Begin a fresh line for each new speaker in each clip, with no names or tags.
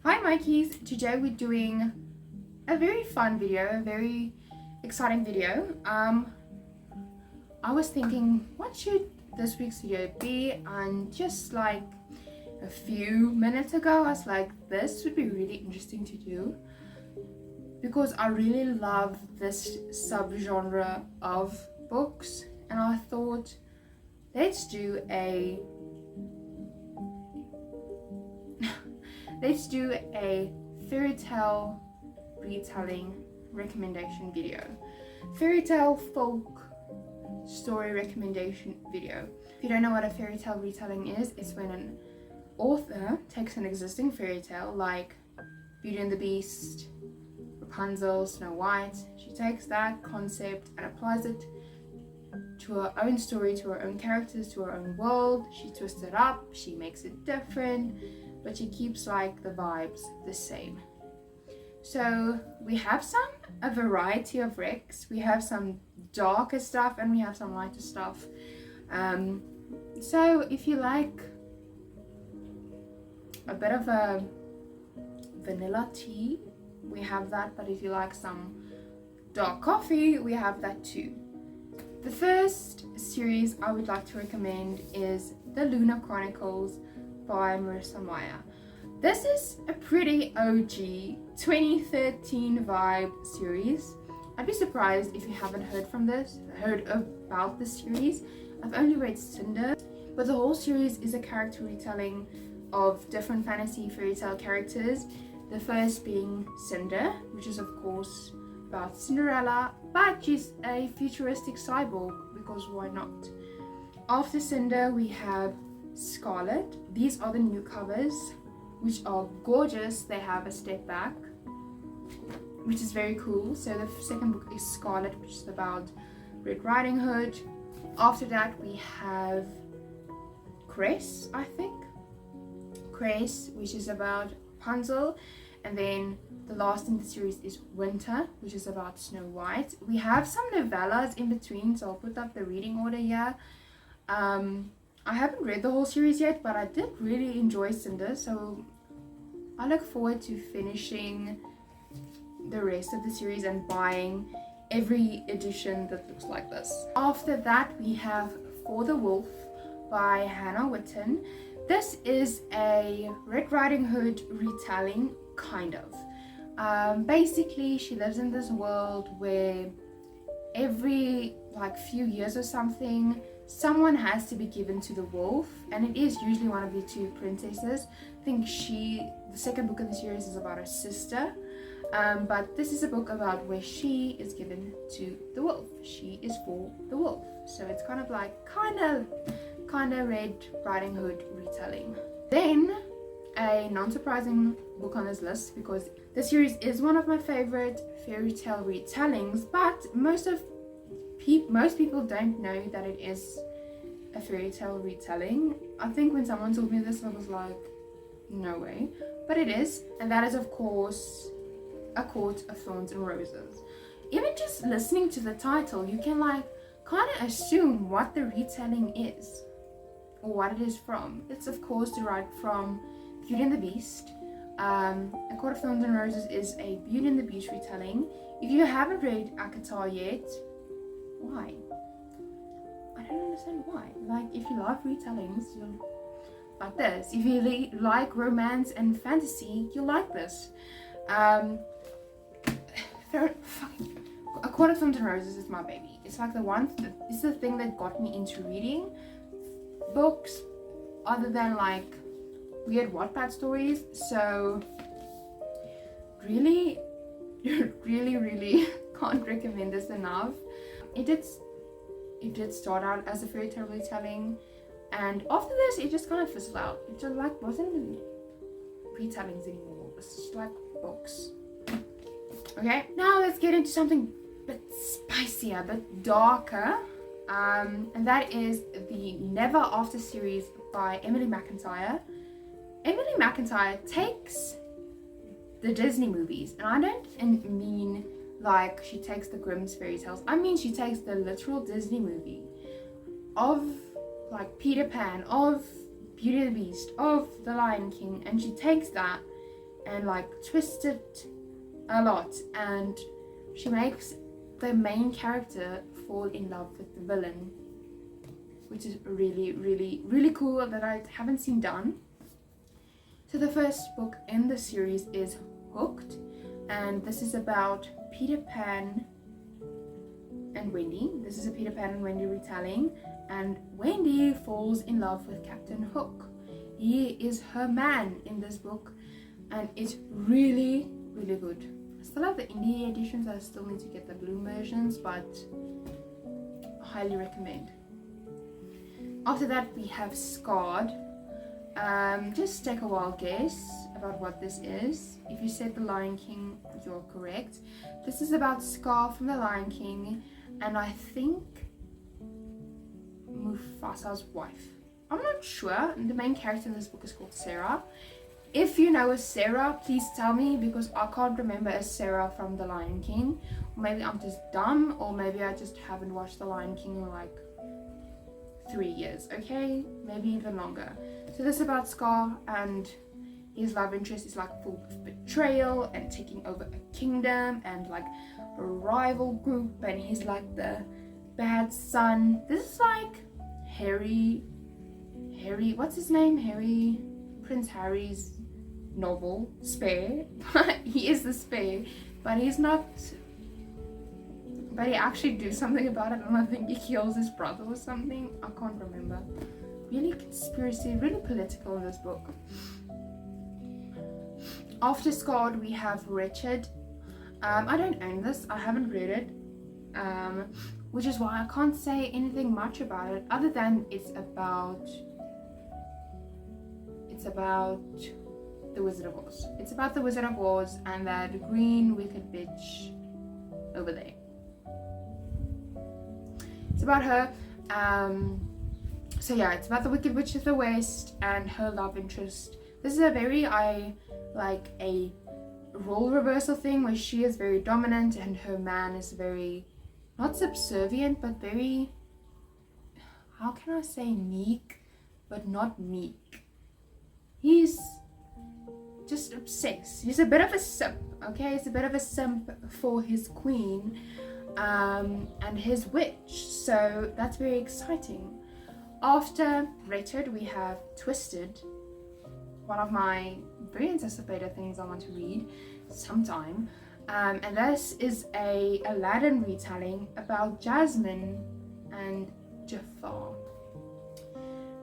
Hi maatjies, today we're doing a very fun video, a very exciting video. I was thinking, what should this week's video be? And just like a few minutes ago, I was like, this would be really interesting to do because I really love this subgenre of books, and I thought, let's do a fairy tale retelling recommendation video. Fairy tale folk story recommendation video. If you don't know what a fairy tale retelling is, it's when an author takes an existing fairy tale like Beauty and the Beast, Rapunzel, Snow White. She takes that concept and applies it to her own story, to her own characters, to her own world. She twists it up, she makes it different, but she keeps like the vibes the same. So we have a variety of recs. We have some darker stuff and we have some lighter stuff. So if you like a bit of a vanilla tea, we have that, but if you like some dark coffee, we have that too. The first series I would like to recommend is The Lunar Chronicles by Marissa Meyer. This is a pretty OG 2013 vibe series. I'd be surprised if you haven't heard about this series. I've only read Cinder, but the whole series is a character retelling of different fantasy fairy tale characters. The first being Cinder, which is of course about Cinderella, but she's a futuristic cyborg because why not? After Cinder we have Scarlet. These are the new covers, which are gorgeous. They have a step back, which is very cool. So the second book is Scarlet, which is about Red Riding Hood. After that we have Cress, I think. Cress, which is about Rapunzel. And then the last in the series is Winter, which is about Snow White. We have some novellas in between, so I'll put up the reading order here. I haven't read the whole series yet, but I did really enjoy Cinder, so I look forward to finishing the rest of the series and buying every edition that looks like this. After that we have For the Wolf by Hannah Witten. This is a Red Riding Hood retelling, kind of. Basically she lives in this world where every few years or something, someone has to be given to the wolf, and it is usually one of the two princesses. I think the second book of the series is about her sister, but this is a book about where she is given to the wolf. She is for the wolf, so it's kind of Red Riding Hood retelling. Then a non-surprising book on this list, because the series is one of my favorite fairy tale retellings, but most people don't know that it is a fairy tale retelling. I think when someone told me this, I was like, no way, but it is, and that is of course A Court of Thorns and Roses. Even just listening to the title, you can kind of assume what the retelling is or what it is from. It's of course derived from Beauty and the Beast. A Court of Thorns and Roses is a Beauty and the Beast retelling. If you haven't read ACOTAR yet, why? I don't understand why. If you love retellings, you'll like this. If you like romance and fantasy, you'll like this. A Court of Thorns and Roses is my baby. It's it's the thing that got me into reading books other than weird Wattpad stories. So really can't recommend this enough. It did start out as a fairy tale retelling, and after this it just kind of fizzled out. It just wasn't retellings anymore. It was just books. Okay, now let's get into something a bit spicier, a bit darker, and that is the Never After series by Emily McIntyre. Emily McIntyre takes the Disney movies, and I don't mean she takes the Grimm's fairy tales. I mean she takes the literal Disney movie of Peter Pan, of Beauty and the Beast, of The Lion King, and she takes that and like twist it a lot, and she makes the main character fall in love with the villain, which is really, really, really cool that I haven't seen done. So the first book in the series is Hooked, and this is about Peter Pan and Wendy. This is a Peter Pan and Wendy retelling, and Wendy falls in love with Captain Hook. He is her man in this book, and it's really, really good. I still have the indie editions. I still need to get the blue versions, but I highly recommend. After that we have Scarred. Just take a wild guess about what this is. If you said The Lion King, you're correct. This is about Scar from The Lion King, and I think Mufasa's wife. I'm not sure. The main character in this book is called Sarah. If you know a Sarah, please tell me, because I can't remember a Sarah from The Lion King. Maybe I'm just dumb, or maybe I just haven't watched The Lion King in like 3 years, okay? Maybe even longer. So this is about Scar, and his love interest is like full of betrayal and taking over a kingdom and like a rival group, and he's like the bad son. This is like Harry, what's his name? Prince Harry's novel, Spare. He is the Spare, but he's not, but he actually do something about it, and I think he kills his brother or something. I can't remember. Really conspiracy, really political in this book. After Scarred we have Wretched. I don't own this, I haven't read it, which is why I can't say anything much about it, other than it's about the Wizard of Oz. It's about the Wizard of Oz and that green wicked bitch over there. It's about her. So yeah, it's about the Wicked Witch of the West and her love interest. This is a very a role reversal thing where she is very dominant and her man is very, not subservient, but very, how can I say, meek, but not meek. He's just obsessed. He's a bit of a simp, okay? He's a bit of a simp for his queen and his witch. So that's very exciting. After Wretched, we have Twisted, one of my very anticipated things I want to read sometime. And this is a Aladdin retelling about Jasmine and Jafar.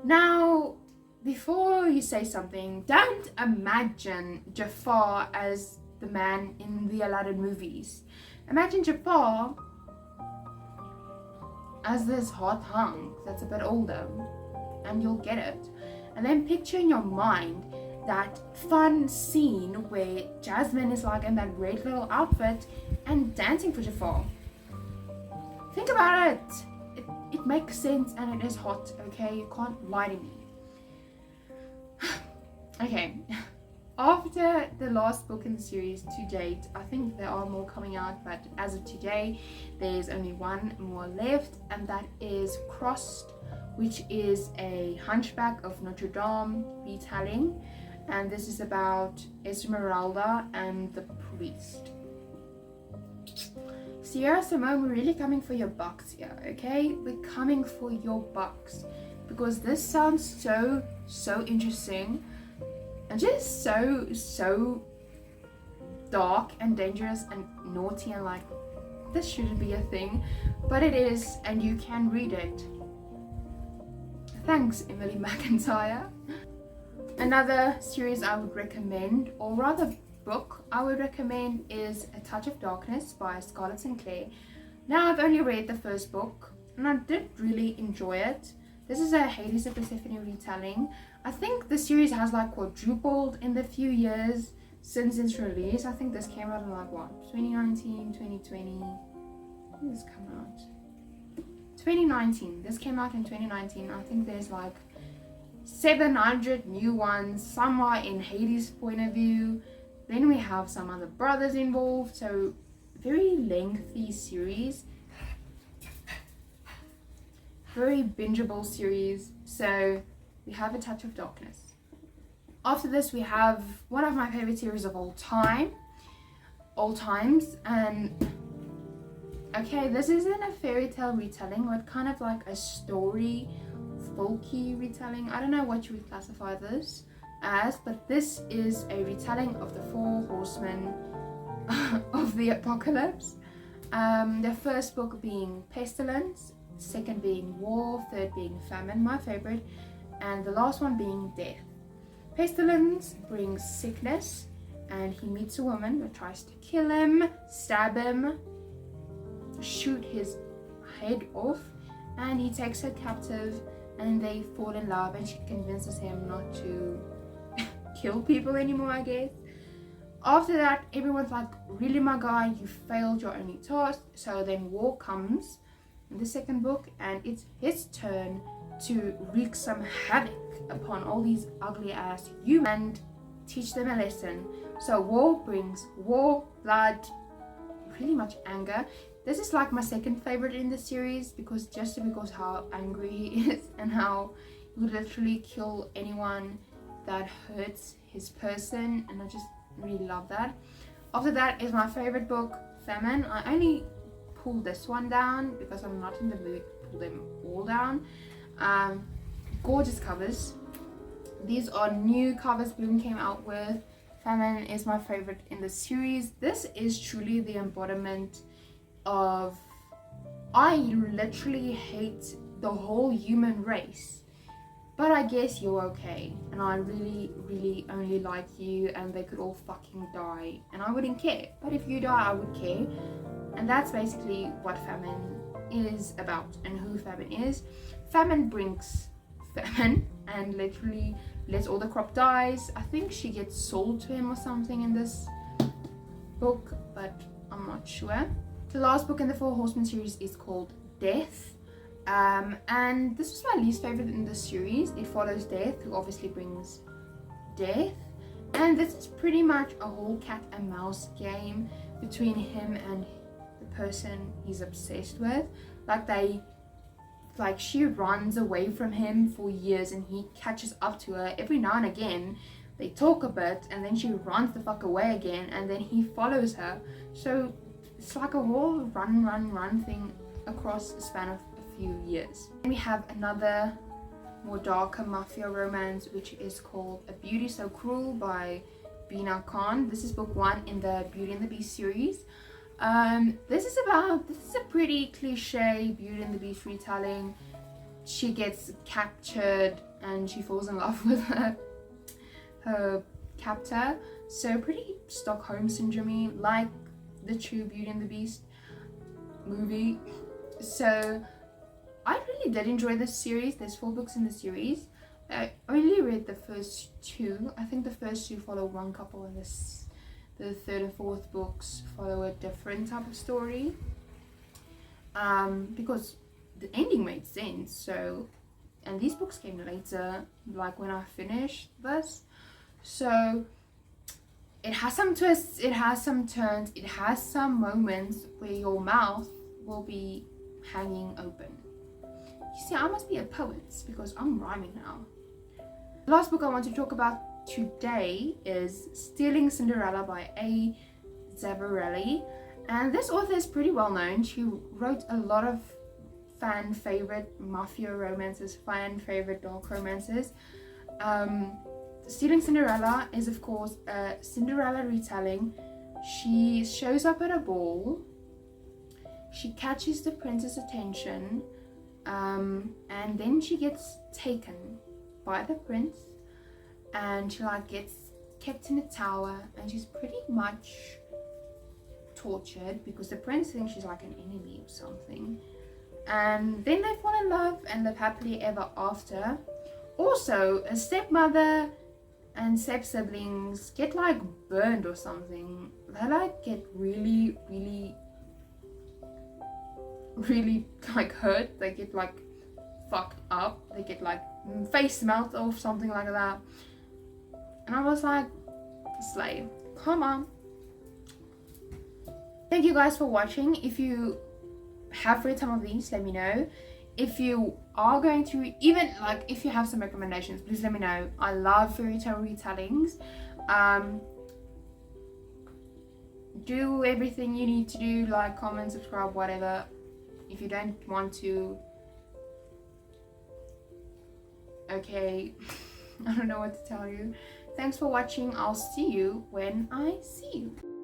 Now, before you say something, don't imagine Jafar as the man in the Aladdin movies. Imagine Jafar as this hot hunk that's a bit older, and you'll get it. And then picture in your mind that fun scene where Jasmine is like in that red little outfit and dancing for Jafar. Think about it. It makes sense and it is hot, okay? You can't lie to me. Okay, after the last book in the series to date, I think there are more coming out, but as of today, there's only one more left, and that is Crossed, which is a Hunchback of Notre Dame retelling, and this is about Esmeralda and the priest. Sierra Simone, we're really coming for your bucks here, okay? We're coming for your bucks, because this sounds so interesting. And just so dark and dangerous and naughty, and like, this shouldn't be a thing, but it is, and you can read it. Thanks, Emily McIntyre. Another series I would recommend, or rather book I would recommend, is A Touch of Darkness by Scarlett Sinclair. Now, I've only read the first book and I did really enjoy it. This is a Hades of Persephone retelling. I think the series has like quadrupled in the few years since its release. I think this came out in like what, 2019, 2020? When did this come out? 2019. This came out in 2019. I think there's like 700 new ones, some are in Hades' point of view. Then we have some other brothers involved, so very lengthy series. Very bingeable series. So we have A Touch of Darkness. After this, we have one of my favorite series of all times, and okay, this isn't a fairy tale retelling, but kind of like a story, folky retelling. I don't know what you would classify this as, but this is a retelling of the 4 horsemen of the apocalypse. The first book being Pestilence, second being War, third being Famine, my favorite, and the last one being Death. Pestilence brings sickness, and he meets a woman who tries to kill him, stab him, shoot his head off, and he takes her captive, and they fall in love, and she convinces him not to kill people anymore, I guess. After that, everyone's like, really, my guy, you failed your only task. So then War comes in the second book, and it's his turn to wreak some havoc upon all these ugly ass humans and teach them a lesson. So War brings war, blood, pretty much anger. This is like my second favorite in the series because how angry he is and how he would literally kill anyone that hurts his person, and I just really love that. After that is my favorite book, Famine. I only pulled this one down because I'm not in the mood to pull them all down. Gorgeous covers. These are new covers Bloom came out with. Famine is my favorite in the series. This is truly the embodiment of, I literally hate the whole human race, but I guess you're okay, and I really, really only like you, and they could all fucking die, and I wouldn't care. But if you die, I would care. And that's basically what Famine is about, and who Famine is. Famine brings famine, and literally lets all the crop dies. I think she gets sold to him or something in this book, but I'm not sure. The last book in the 4 Horsemen series is called Death. And this was my least favorite in the series. It follows Death, who obviously brings death, and this is pretty much a whole cat and mouse game between him and the person he's obsessed with. She runs away from him for years, and he catches up to her every now and again. They talk a bit, and then she runs the fuck away again, and then he follows her. So it's like a whole run thing across a span of few years. And we have another more darker mafia romance, which is called A Beauty So Cruel by Bina Khan. This is book 1 in the Beauty and the Beast series. This is a pretty cliche Beauty and the Beast retelling. She gets captured and she falls in love with her captor. So pretty Stockholm syndrome-y, like the true Beauty and the Beast movie. So I really did enjoy this series. There's 4 books in the series. I only read the first 2. I think the first 2 follow one couple, and the 3rd and 4th books follow a different type of story. Because the ending made sense. So, and these books came later, like when I finished this. So it has some twists, it has some turns, it has some moments where your mouth will be hanging open. You see, I must be a poet because I'm rhyming now. The last book I want to talk about today is Stealing Cinderella by A. Zavarelli. And this author is pretty well known. She wrote a lot of fan favorite mafia romances, fan favorite dark romances. Stealing Cinderella is of course a Cinderella retelling. She shows up at a ball. She catches the prince's attention. And then she gets taken by the prince, and she gets kept in a tower, and she's pretty much tortured because the prince thinks she's like an enemy or something. And then they fall in love and live happily ever after. Also, a stepmother and step siblings get burned or something. They get really hurt. They get fucked up. They get face melt off, something like that. And I was like, slay, come on. Thank you guys for watching. If you have read some of these, let me know. if you are going to, even like if you have some recommendations, please let me know. I love fairy tale retellings. Do everything you need to do, like, comment, subscribe, whatever. If you don't want to, okay. I don't know what to tell you. Thanks for watching. I'll see you when I see you.